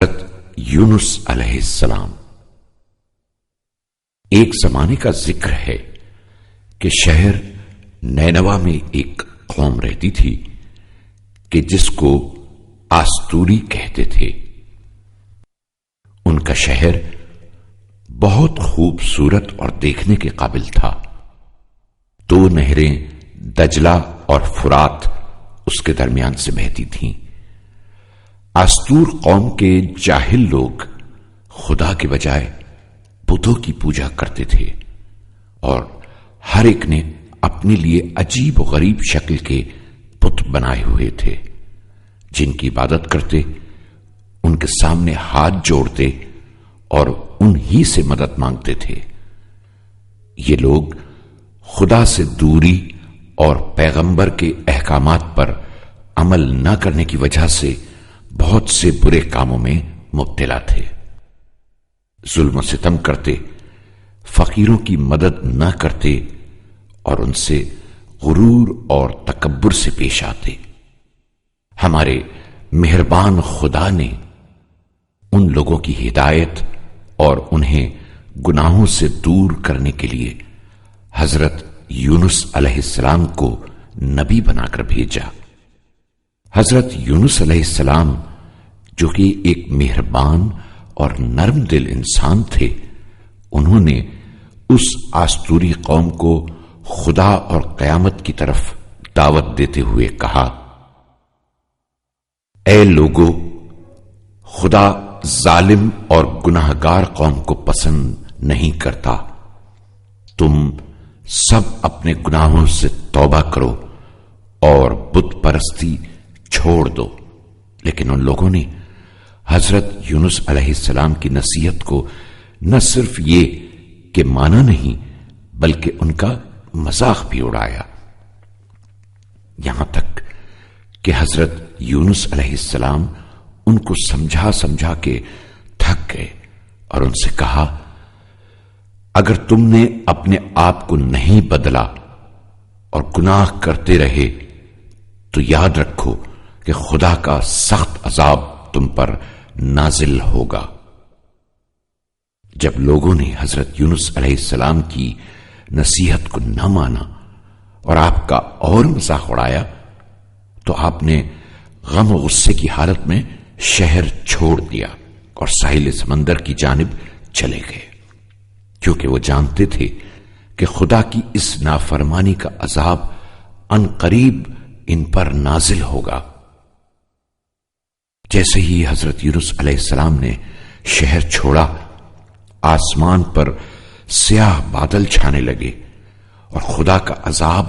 یونس علیہ السلام۔ ایک زمانے کا ذکر ہے کہ شہر نینوا میں ایک قوم رہتی تھی کہ جس کو آستوری کہتے تھے۔ ان کا شہر بہت خوبصورت اور دیکھنے کے قابل تھا۔ 2 نہریں دجلہ اور فرات اس کے درمیان سے بہتی تھیں۔ آستور قوم کے جاہل لوگ خدا کے بجائے بتوں کی پوجا کرتے تھے، اور ہر ایک نے اپنے لیے عجیب و غریب شکل کے بت بنائے ہوئے تھے جن کی عبادت کرتے، ان کے سامنے ہاتھ جوڑتے اور انہی سے مدد مانگتے تھے۔ یہ لوگ خدا سے دوری اور پیغمبر کے احکامات پر عمل نہ کرنے کی وجہ سے بہت سے برے کاموں میں مبتلا تھے۔ ظلم و ستم کرتے، فقیروں کی مدد نہ کرتے اور ان سے غرور اور تکبر سے پیش آتے۔ ہمارے مہربان خدا نے ان لوگوں کی ہدایت اور انہیں گناہوں سے دور کرنے کے لیے حضرت یونس علیہ السلام کو نبی بنا کر بھیجا۔ حضرت یونس علیہ السلام جو کہ ایک مہربان اور نرم دل انسان تھے، انہوں نے اس آستوری قوم کو خدا اور قیامت کی طرف دعوت دیتے ہوئے کہا، اے لوگو، خدا ظالم اور گناہگار قوم کو پسند نہیں کرتا۔ تم سب اپنے گناہوں سے توبہ کرو اور بت پرستی چھوڑ دو۔ لیکن ان لوگوں نے حضرت یونس علیہ السلام کی نصیحت کو نہ صرف یہ کہ مانا نہیں بلکہ ان کا مذاق بھی اڑایا، یہاں تک کہ حضرت یونس علیہ السلام ان کو سمجھا کے تھک گئے اور ان سے کہا، اگر تم نے اپنے آپ کو نہیں بدلا اور گناہ کرتے رہے تو یاد رکھو کہ خدا کا سخت عذاب تم پر نازل ہوگا۔ جب لوگوں نے حضرت یونس علیہ السلام کی نصیحت کو نہ مانا اور آپ کا اور مذاق اڑایا تو آپ نے غم و غصے کی حالت میں شہر چھوڑ دیا اور ساحل سمندر کی جانب چلے گئے، کیونکہ وہ جانتے تھے کہ خدا کی اس نافرمانی کا عذاب ان قریب ان پر نازل ہوگا۔ جیسے ہی حضرت یونس علیہ السلام نے شہر چھوڑا، آسمان پر سیاہ بادل چھانے لگے اور خدا کا عذاب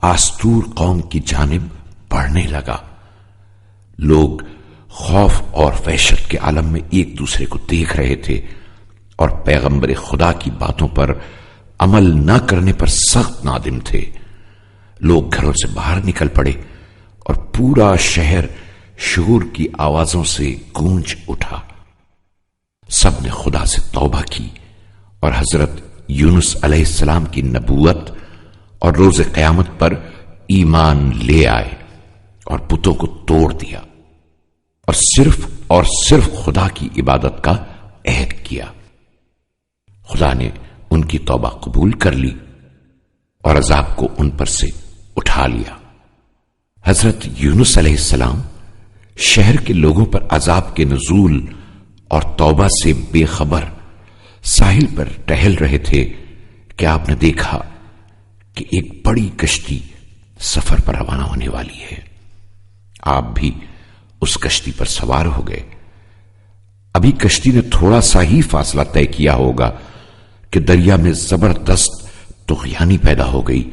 آستور قوم کی جانب بڑھنے لگا۔ لوگ خوف اور وحشت کے عالم میں ایک دوسرے کو دیکھ رہے تھے اور پیغمبر خدا کی باتوں پر عمل نہ کرنے پر سخت نادم تھے۔ لوگ گھروں سے باہر نکل پڑے اور پورا شہر شور کی آوازوں سے گونج اٹھا۔ سب نے خدا سے توبہ کی اور حضرت یونس علیہ السلام کی نبوت اور روز قیامت پر ایمان لے آئے اور بتوں کو توڑ دیا اور صرف خدا کی عبادت کا عہد کیا۔ خدا نے ان کی توبہ قبول کر لی اور عذاب کو ان پر سے اٹھا لیا۔ حضرت یونس علیہ السلام شہر کے لوگوں پر عذاب کے نزول اور توبہ سے بے خبر ساحل پر ٹہل رہے تھے کہ آپ نے دیکھا کہ ایک بڑی کشتی سفر پر روانہ ہونے والی ہے۔ آپ بھی اس کشتی پر سوار ہو گئے۔ ابھی کشتی نے تھوڑا سا ہی فاصلہ طے کیا ہوگا کہ دریا میں زبردست طغیانی پیدا ہو گئی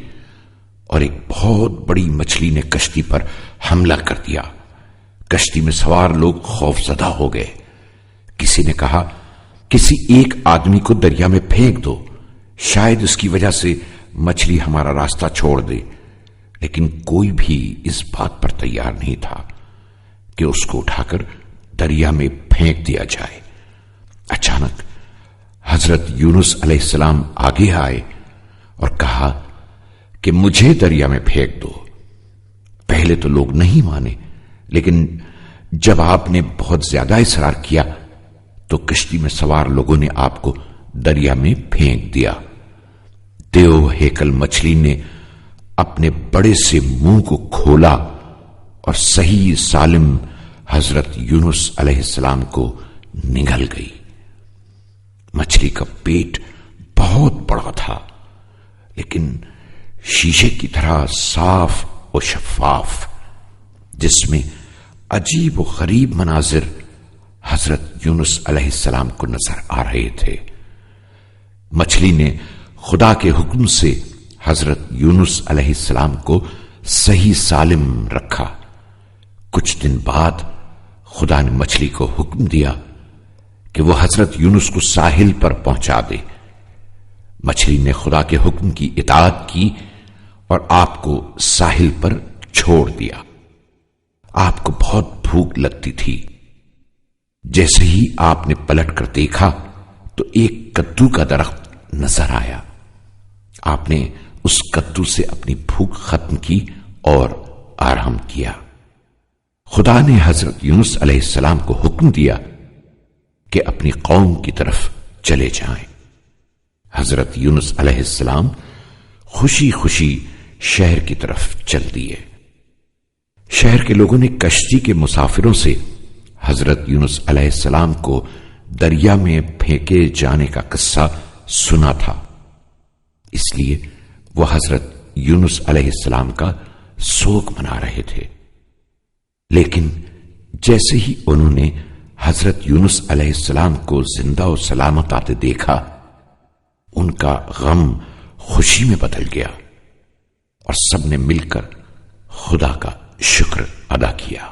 اور ایک بہت بڑی مچھلی نے کشتی پر حملہ کر دیا۔ کشتی میں سوار لوگ خوف زدہ ہو گئے۔ کسی نے کہا، کسی ایک آدمی کو دریا میں پھینک دو، شاید اس کی وجہ سے مچھلی ہمارا راستہ چھوڑ دے۔ لیکن کوئی بھی اس بات پر تیار نہیں تھا کہ اس کو اٹھا کر دریا میں پھینک دیا جائے۔ اچانک حضرت یونس علیہ السلام آگے آئے اور کہا کہ مجھے دریا میں پھینک دو۔ پہلے تو لوگ نہیں مانے، لیکن جب آپ نے بہت زیادہ اصرار کیا تو کشتی میں سوار لوگوں نے آپ کو دریا میں پھینک دیا۔ دیو ہیکل مچھلی نے اپنے بڑے سے منہ کو کھولا اور صحیح سالم حضرت یونس علیہ السلام کو نگل گئی۔ مچھلی کا پیٹ بہت بڑا تھا، لیکن شیشے کی طرح صاف و شفاف، جس میں عجیب و غریب مناظر حضرت یونس علیہ السلام کو نظر آ رہے تھے۔ مچھلی نے خدا کے حکم سے حضرت یونس علیہ السلام کو صحیح سالم رکھا۔ کچھ دن بعد خدا نے مچھلی کو حکم دیا کہ وہ حضرت یونس کو ساحل پر پہنچا دے۔ مچھلی نے خدا کے حکم کی اطاعت کی اور آپ کو ساحل پر چھوڑ دیا۔ آپ کو بہت بھوک لگتی تھی۔ جیسے ہی آپ نے پلٹ کر دیکھا تو ایک کدو کا درخت نظر آیا۔ آپ نے اس کدو سے اپنی بھوک ختم کی اور آرام کیا۔ خدا نے حضرت یونس علیہ السلام کو حکم دیا کہ اپنی قوم کی طرف چلے جائیں۔ حضرت یونس علیہ السلام خوشی خوشی شہر کی طرف چل دیے۔ شہر کے لوگوں نے کشتی کے مسافروں سے حضرت یونس علیہ السلام کو دریا میں پھینکے جانے کا قصہ سنا تھا، اس لیے وہ حضرت یونس علیہ السلام کا سوگ منا رہے تھے۔ لیکن جیسے ہی انہوں نے حضرت یونس علیہ السلام کو زندہ و سلامت آتے دیکھا، ان کا غم خوشی میں بدل گیا اور سب نے مل کر خدا کا شکر ادا کیا۔